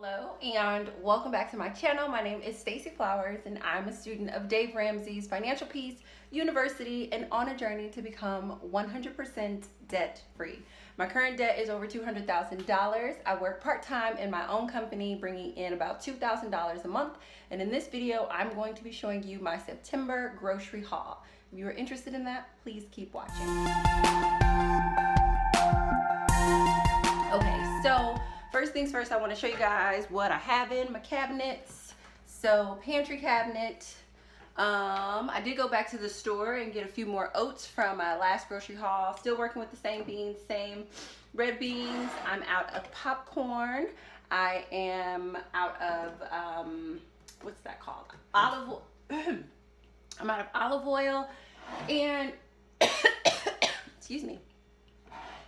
Hello and welcome back to my channel. My name is Stacey Flowers and I'm a student of Dave Ramsey's Financial Peace University and on a journey to become 100% debt free. My current debt is over $200,000. I work part-time in my own company, bringing in about $2,000 a month. And in this video, I'm going to be showing you my September grocery haul. If you are interested in that, please keep watching. Okay, so first things first, I want to show you guys what I have in my cabinets. So Pantry Cabinet. I did go back to the store and get a few more oats from my last grocery haul. Still working with the same beans, same red beans. I'm out of popcorn. I am out of, what's that called? I'm out of olive oil and, excuse me.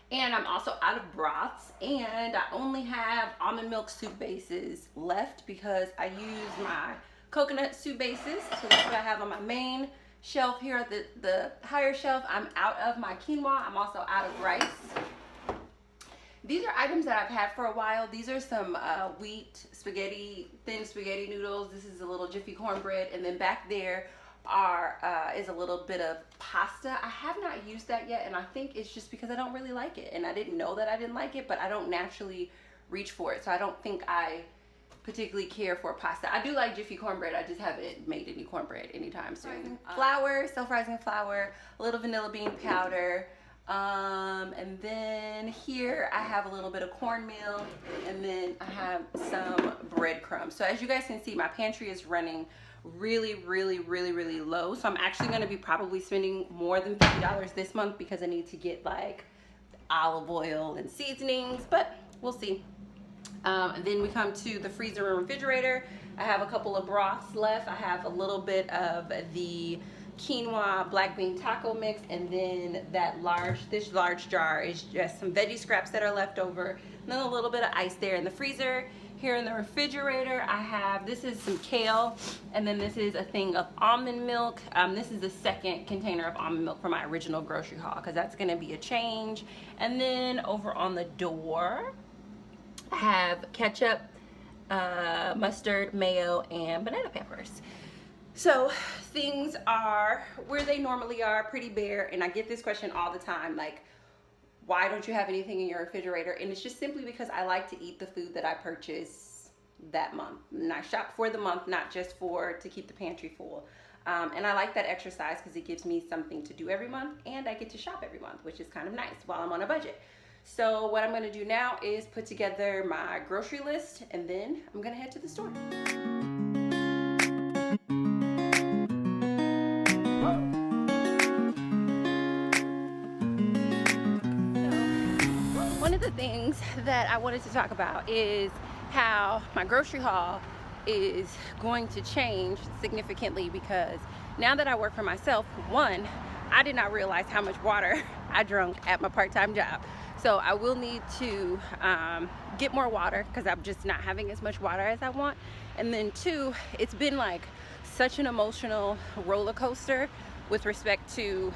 And I'm also out of broths, and I only have almond milk soup bases left because I use my coconut soup bases. So that's what I have on my main shelf here at the higher shelf. I'm out of my quinoa. I'm also out of rice. These are items that I've had for a while. These are some wheat spaghetti, thin spaghetti noodles. This is a little Jiffy cornbread, and then back there is a little bit of pasta. I have not used that yet, and I think it's just because I don't really like it, and I didn't know that I didn't like it, but I don't naturally reach for it, so I don't think I particularly care for pasta. I do like Jiffy cornbread. I just haven't made any cornbread anytime soon. Flour, self-rising flour, a little vanilla bean powder, and then here I have a little bit of cornmeal, and then I have some breadcrumbs. So as you guys can see, my pantry is running really low, so I'm actually going to be probably spending more than $50 this month because I need to get like olive oil and seasonings, but we'll see. And then we come to the freezer and refrigerator. I have a couple of broths left. I have a little bit of the quinoa black bean taco mix, and then this large jar is just some veggie scraps that are left over, and then a little bit of ice there in the freezer. Here in the refrigerator, I have, this is some kale, and then this is a thing of almond milk. This is the second container of almond milk for my original grocery haul, because that's going to be a change. And then over on the door, I have ketchup, mustard, mayo, and banana peppers. So things are where they normally are, pretty bare, and I get this question all the time, like, why don't you have anything in your refrigerator? And it's just simply because I like to eat the food that I purchase that month. And I shop for the month, not just to keep the pantry full. And I like that exercise because it gives me something to do every month, and I get to shop every month, which is kind of nice while I'm on a budget. So what I'm gonna do now is put together my grocery list, and then I'm gonna head to the store. One of the things that I wanted to talk about is how my grocery haul is going to change significantly, because now that I work for myself, one, I did not realize how much water I drank at my part-time job. So I will need to get more water because I'm just not having as much water as I want. And then two, it's been like such an emotional roller coaster with respect to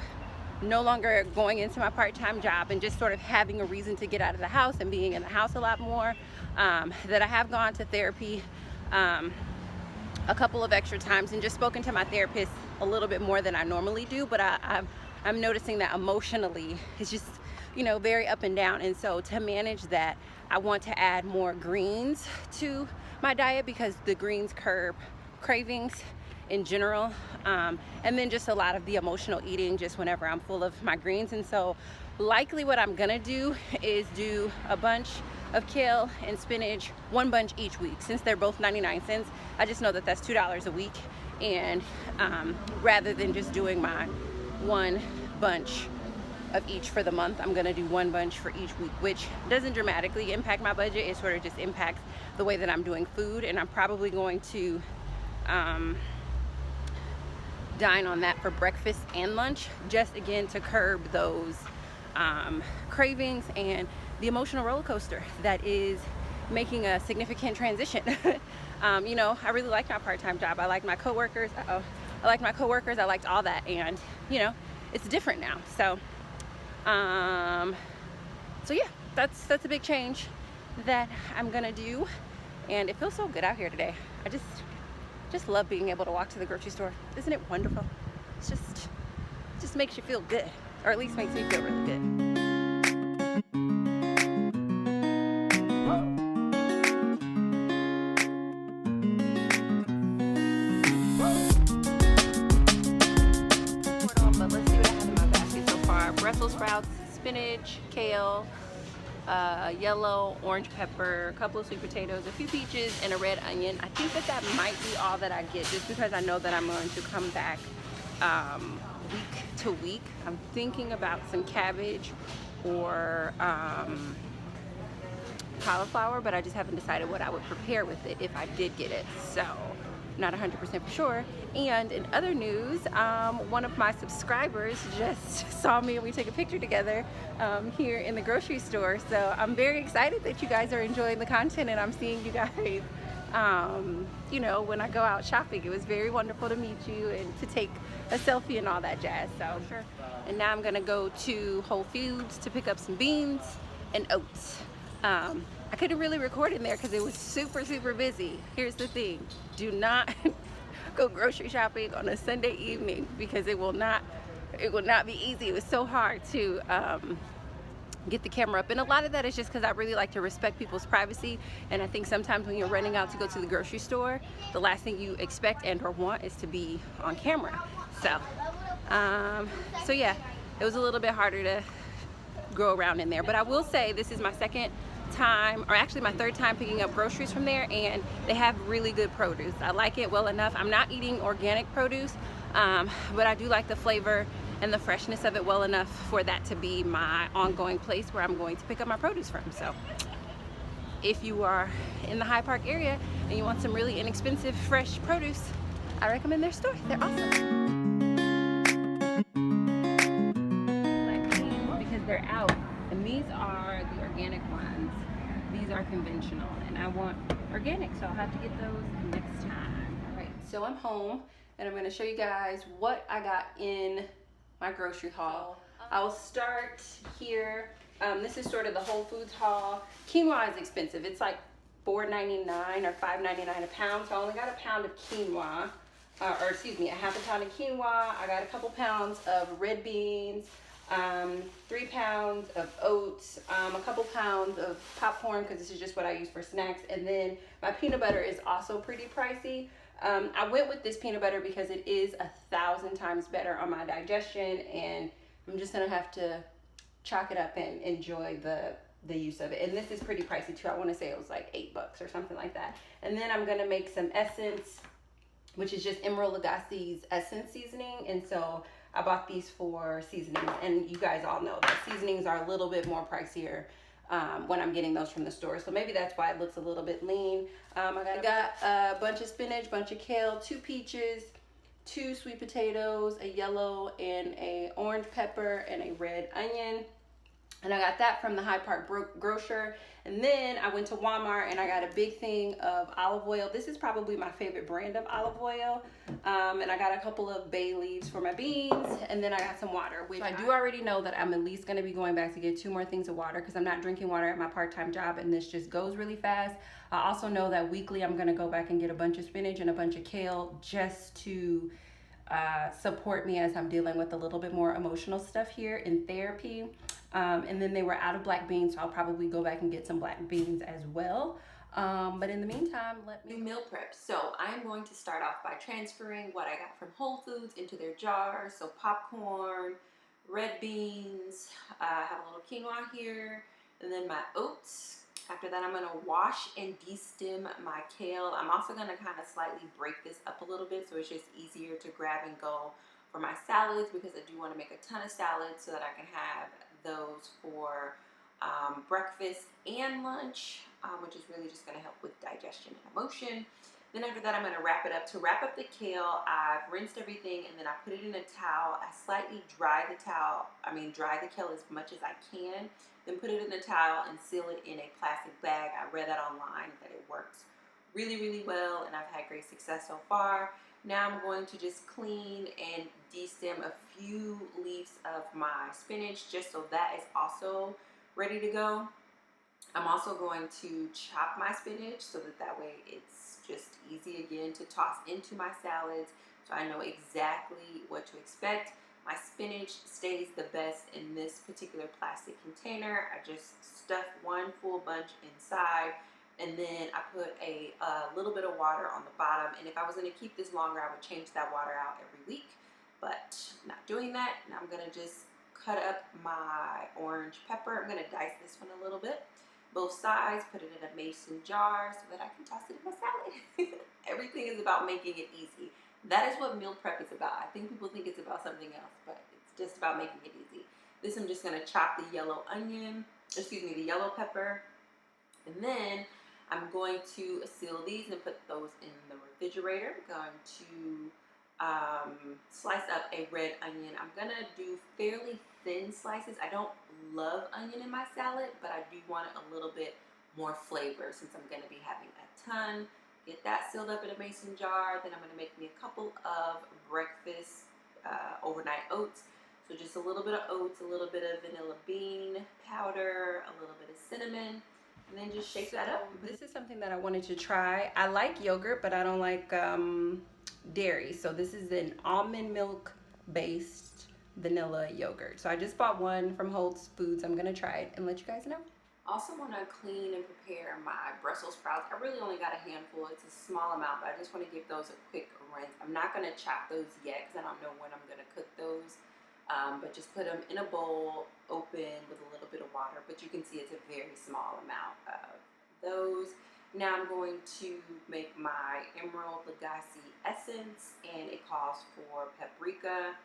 no longer going into my part-time job and just sort of having a reason to get out of the house and being in the house a lot more, that I have gone to therapy a couple of extra times and just spoken to my therapist a little bit more than I normally do, but I'm noticing that emotionally it's just, you know, very up and down. And so to manage that, I want to add more greens to my diet because the greens curb cravings in general, and then just a lot of the emotional eating just whenever I'm full of my greens. And so likely what I'm gonna do is do a bunch of kale and spinach, one bunch each week. Since they're both 99 cents, I just know that that's $2 a week, and rather than just doing my one bunch of each for the month, I'm gonna do one bunch for each week, which doesn't dramatically impact my budget. It sort of just impacts the way that I'm doing food, and I'm probably going to dine on that for breakfast and lunch, just again to curb those cravings and the emotional roller coaster that is making a significant transition. You know, I really like my part-time job. I like my coworkers. I like my coworkers. I liked all that, and you know, it's different now. So yeah, that's a big change that I'm gonna do. and it feels so good out here today. I just love being able to walk to the grocery store. Isn't it wonderful? It's just makes you feel good, or at least makes me feel really good. But let's see what I have in my basket so far. Brussels sprouts, spinach, kale, yellow, orange pepper, a couple of sweet potatoes, a few peaches, and a red onion. I think that might be all that I get, just because I know that I'm going to come back week to week. I'm thinking about some cabbage or cauliflower, but I just haven't decided what I would prepare with it if I did get it. So not 100% for sure. And in other news, one of my subscribers just saw me and we took a picture together here in the grocery store. So I'm very excited that you guys are enjoying the content and I'm seeing you guys you know, when I go out shopping. It was very wonderful to meet you and to take a selfie and all that jazz. So sure. And now I'm gonna go to Whole Foods to pick up some beans and oats. I couldn't really record in there because it was super busy. Here's the thing, do not go grocery shopping on a Sunday evening because it will not be easy. It was so hard to get the camera up, and a lot of that is just because I really like to respect people's privacy, and I think sometimes when you're running out to go to the grocery store, the last thing you expect and or want is to be on camera. So so yeah, it was a little bit harder to go around in there, but I will say this is my second time, or actually my third time, picking up groceries from there, and they have really good produce. I like it well enough. I'm not eating organic produce, but I do like the flavor and the freshness of it well enough for that to be my ongoing place where I'm going to pick up my produce from. So if you are in the Hyde Park area and you want some really inexpensive fresh produce, I recommend their store. They're awesome. Because they're out, and these are the organic ones. These are conventional, and I want organic, so I'll have to get those next time. All right, so I'm home, and I'm going to show you guys what I got in my grocery haul. I'll start here. This is sort of the Whole Foods haul. Quinoa is expensive. It's like $4.99 or $5.99 a pound, so I only got a pound of quinoa, or excuse me, a half a pound of quinoa. I got a couple pounds of red beans, 3 pounds of oats, a couple pounds of popcorn, because this is just what I use for snacks, and then my peanut butter is also pretty pricey. I went with this peanut butter because it is 1,000 times better on my digestion, and I'm just gonna have to chalk it up and enjoy the use of it. And this is pretty pricey too. I want to say it was like $8 or something like that. And then I'm gonna make some essence, which is just Emeril Lagasse's essence seasoning, and so I bought these for seasonings, and you guys all know that seasonings are a little bit more pricier when I'm getting those from the store, so maybe that's why it looks a little bit lean. I got a bunch of spinach, bunch of kale, 2 peaches, 2 sweet potatoes, a yellow and a orange pepper, and a red onion. And I got that from the Hyde Park grocer. And then I went to Walmart and I got a big thing of olive oil. This is probably my favorite brand of olive oil. And I got a couple of bay leaves for my beans. And then I got some water, which I do already know that I'm at least gonna be going back to get 2 more things of water because I'm not drinking water at my part-time job, and this just goes really fast. I also know that weekly I'm gonna go back and get a bunch of spinach and a bunch of kale just to support me as I'm dealing with a little bit more emotional stuff here in therapy. And then they were out of black beans, so I'll probably go back and get some black beans as well. But in the meantime, let me meal prep. So I'm going to start off by transferring what I got from Whole Foods into their jars. So popcorn, red beans, I have a little quinoa here, and then my oats. After that, I'm going to wash and de-stem my kale. I'm also going to kind of slightly break this up a little bit so it's just easier to grab and go for my salads, because I do want to make a ton of salads so that I can have those for breakfast and lunch, which is really just going to help with digestion and emotion. Then after that, I'm going to wrap it up. To wrap up the kale, I've rinsed everything and then I put it in a towel. I slightly dry the kale as much as I can, then put it in a towel and seal it in a plastic bag. I read that online that it works really well, and I've had great success so far. Now I'm going to just clean and de-stem a few leaves of my spinach just so that is also ready to go. I'm also going to chop my spinach so that way it's just easy again to toss into my salads, so I know exactly what to expect. My spinach stays the best in this particular plastic container. I just stuff one full bunch inside, and then I put a little bit of water on the bottom. And if I was going to keep this longer, I would change that water out every week, but I'm not doing that. And I'm going to just cut up my orange pepper. I'm going to dice this one a little bit, both sides, put it in a mason jar so that I can toss it in my salad. Everything is about making it easy. That is what meal prep is about. I think people think it's about something else, but it's just about making it easy. This, I'm just gonna chop the yellow the yellow pepper, and then I'm going to seal these and put those in the refrigerator. I'm going to slice up a red onion. I'm gonna do fairly thin slices. I don't love onion in my salad, but I do want a little bit more flavor since I'm gonna be having a ton. Get that sealed up in a mason jar. Then I'm gonna make me a couple of breakfast overnight oats. So just a little bit of oats, a little bit of vanilla bean powder, a little bit of cinnamon, and then just shake that up. This is something that I wanted to try. I like yogurt, but I don't like dairy. So this is an almond milk based vanilla yogurt. So I just bought one from Whole Foods. I'm gonna try it and let you guys know. Also want to clean and prepare my Brussels sprouts. I really only got a handful. It's a small amount, but I just want to give those a quick rinse. I'm not going to chop those yet because I don't know when I'm going to cook those. But just put them in a bowl, open with a little bit of water. But you can see it's a very small amount of those. Now I'm going to make my Emeril Lagasse essence, and it calls for paprika,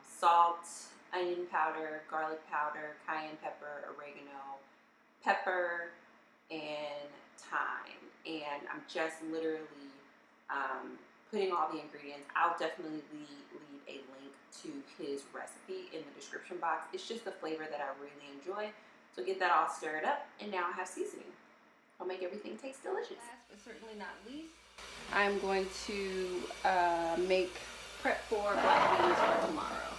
salt, onion powder, garlic powder, cayenne pepper, oregano, pepper, and thyme. And I'm just literally putting all the ingredients. I'll definitely leave a link to his recipe in the description box. It's just the flavor that I really enjoy. So get that all stirred up, and now I have seasoning. I'll make everything taste delicious. Last but certainly not least, I'm going to make prep for black beans for tomorrow.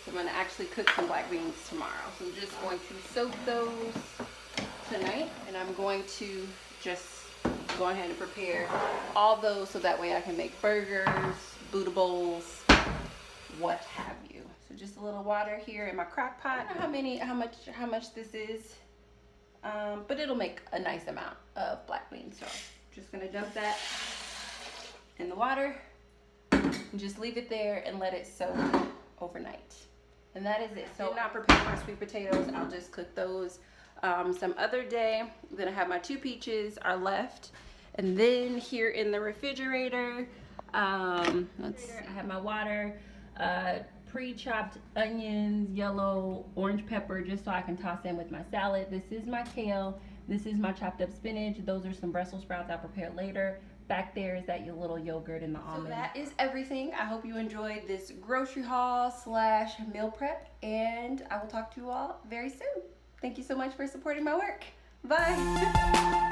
So I'm going to actually cook some black beans tomorrow. So I'm just going to soak those tonight, and I'm going to just go ahead and prepare all those so that way I can make burgers, Buddha bowls, what have you. So just a little water here in my crock pot. I don't know how much this is, but it'll make a nice amount of black beans. So I'm just gonna dump that in the water and just leave it there and let it soak overnight. And that is it. So I'm not preparing my sweet potatoes. I'll just cook those some other day. I'm gonna have my 2 peaches are left, and then here in the refrigerator, I have my water, pre-chopped onions, yellow, orange pepper, just so I can toss in with my salad. This is my kale. This is my chopped up spinach. Those are some Brussels sprouts I'll prepare later. Back there is that little yogurt and the almond. So that is everything. I hope you enjoyed this grocery haul / meal prep, and I will talk to you all very soon. Thank you so much for supporting my work. Bye.